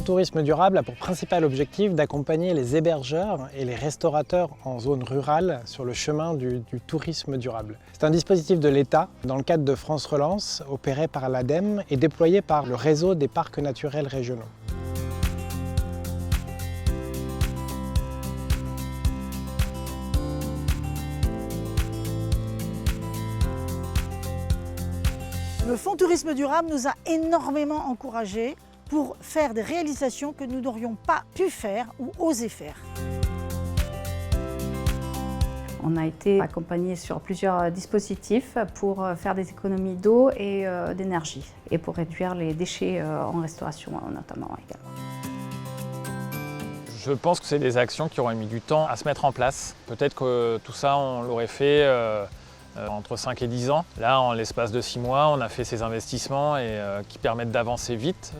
Fonds Tourisme Durable a pour principal objectif d'accompagner les hébergeurs et les restaurateurs en zone rurale sur le chemin du tourisme durable. C'est un dispositif de l'État dans le cadre de France Relance, opéré par l'ADEME et déployé par le réseau des parcs naturels régionaux. Le Fonds Tourisme Durable nous a énormément encouragés pour faire des réalisations que nous n'aurions pas pu faire ou osé faire. On a été accompagnés sur plusieurs dispositifs pour faire des économies d'eau et d'énergie et pour réduire les déchets en restauration notamment également. Je pense que c'est des actions qui auraient mis du temps à se mettre en place. Peut-être que tout ça, on l'aurait fait entre 5 et 10 ans. Là, en l'espace de 6 mois, on a fait ces investissements qui permettent d'avancer vite.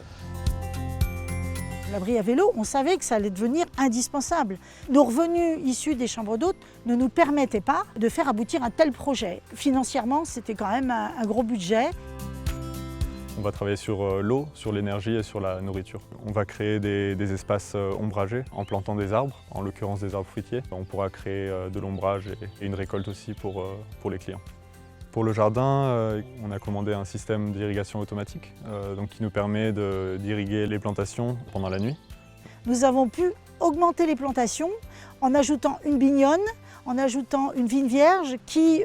L'abri à vélo, on savait que ça allait devenir indispensable. Nos revenus issus des chambres d'hôtes ne nous permettaient pas de faire aboutir un tel projet. Financièrement, c'était quand même un gros budget. On va travailler sur l'eau, sur l'énergie et sur la nourriture. On va créer des espaces ombragés en plantant des arbres, en l'occurrence des arbres fruitiers. On pourra créer de l'ombrage et une récolte aussi pour les clients. Pour le jardin, on a commandé un système d'irrigation automatique qui nous permet d'irriguer les plantations pendant la nuit. Nous avons pu augmenter les plantations en ajoutant une bignonne, en ajoutant une vigne vierge qui,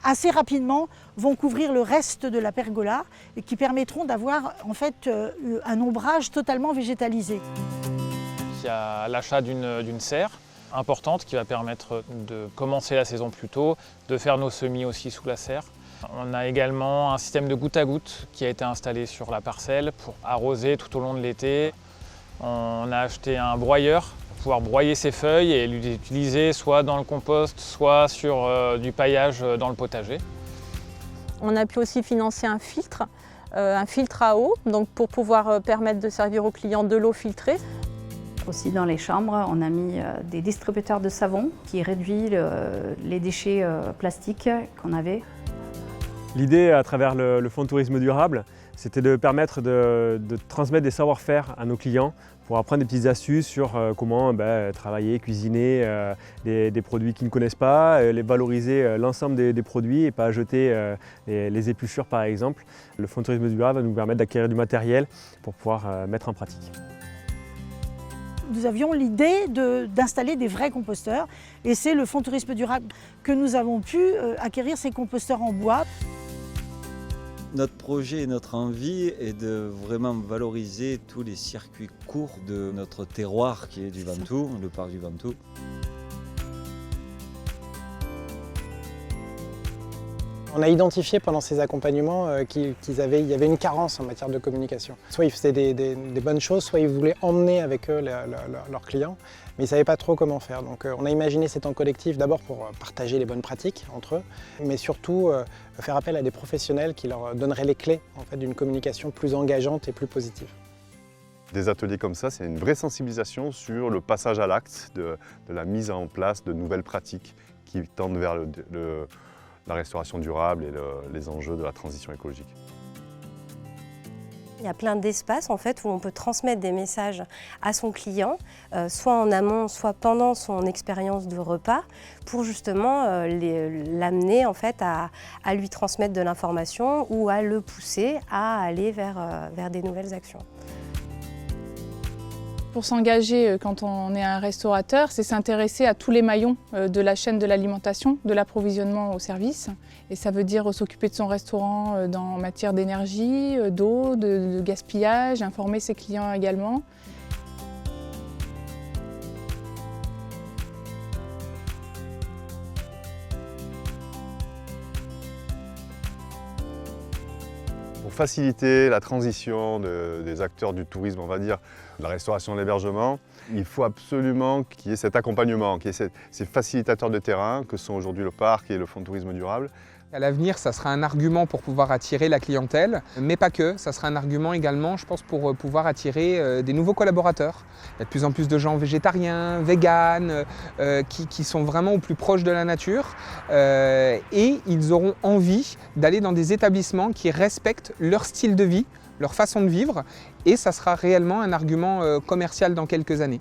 assez rapidement, vont couvrir le reste de la pergola et qui permettront d'avoir en fait un ombrage totalement végétalisé. Il y a l'achat d'une serre importante qui va permettre de commencer la saison plus tôt, de faire nos semis aussi sous la serre. On a également un système de goutte à goutte qui a été installé sur la parcelle pour arroser tout au long de l'été. On a acheté un broyeur pour pouvoir broyer ses feuilles et l'utiliser soit dans le compost, soit sur du paillage dans le potager. On a pu aussi financer un filtre à eau, donc pour pouvoir permettre de servir aux clients de l'eau filtrée. Aussi dans les chambres, on a mis des distributeurs de savon qui réduisent les déchets plastiques qu'on avait. L'idée à travers le Fonds de Tourisme Durable, c'était de permettre de transmettre des savoir-faire à nos clients pour apprendre des petites astuces sur comment travailler, cuisiner des produits qu'ils ne connaissent pas, les valoriser l'ensemble des produits et pas jeter les épluchures par exemple. Le Fonds de Tourisme Durable va nous permettre d'acquérir du matériel pour pouvoir mettre en pratique. Nous avions l'idée d'installer des vrais composteurs et c'est le Fonds Tourisme Durable que nous avons pu acquérir ces composteurs en bois. Notre projet et notre envie est de vraiment valoriser tous les circuits courts de notre terroir qui est du Ventoux, le parc du Ventoux. On a identifié pendant ces accompagnements qu'il y avait une carence en matière de communication. Soit ils faisaient des bonnes choses, soit ils voulaient emmener avec eux leurs clients, mais ils ne savaient pas trop comment faire. Donc on a imaginé ces temps collectifs d'abord pour partager les bonnes pratiques entre eux, mais surtout faire appel à des professionnels qui leur donneraient les clés en fait, d'une communication plus engageante et plus positive. Des ateliers comme ça, c'est une vraie sensibilisation sur le passage à l'acte, de la mise en place de nouvelles pratiques qui tendent vers la restauration durable et les enjeux de la transition écologique. Il y a plein d'espaces en fait, où on peut transmettre des messages à son client, soit en amont, soit pendant son expérience de repas, pour justement l'amener en fait, à lui transmettre de l'information ou à le pousser à aller vers des nouvelles actions. Pour s'engager quand on est un restaurateur, c'est s'intéresser à tous les maillons de la chaîne de l'alimentation, de l'approvisionnement au service. Et ça veut dire s'occuper de son restaurant en matière d'énergie, d'eau, de gaspillage, informer ses clients également. Pour faciliter la transition des acteurs du tourisme, on va dire, de la restauration et de l'hébergement, il faut absolument qu'il y ait cet accompagnement, qu'il y ait ces facilitateurs de terrain que sont aujourd'hui le parc et le Fonds de Tourisme Durable. À l'avenir, ça sera un argument pour pouvoir attirer la clientèle, mais pas que. Ça sera un argument également, je pense, pour pouvoir attirer des nouveaux collaborateurs. Il y a de plus en plus de gens végétariens, véganes, qui sont vraiment au plus proche de la nature. Et ils auront envie d'aller dans des établissements qui respectent leur style de vie leur façon de vivre, et ça sera réellement un argument commercial dans quelques années.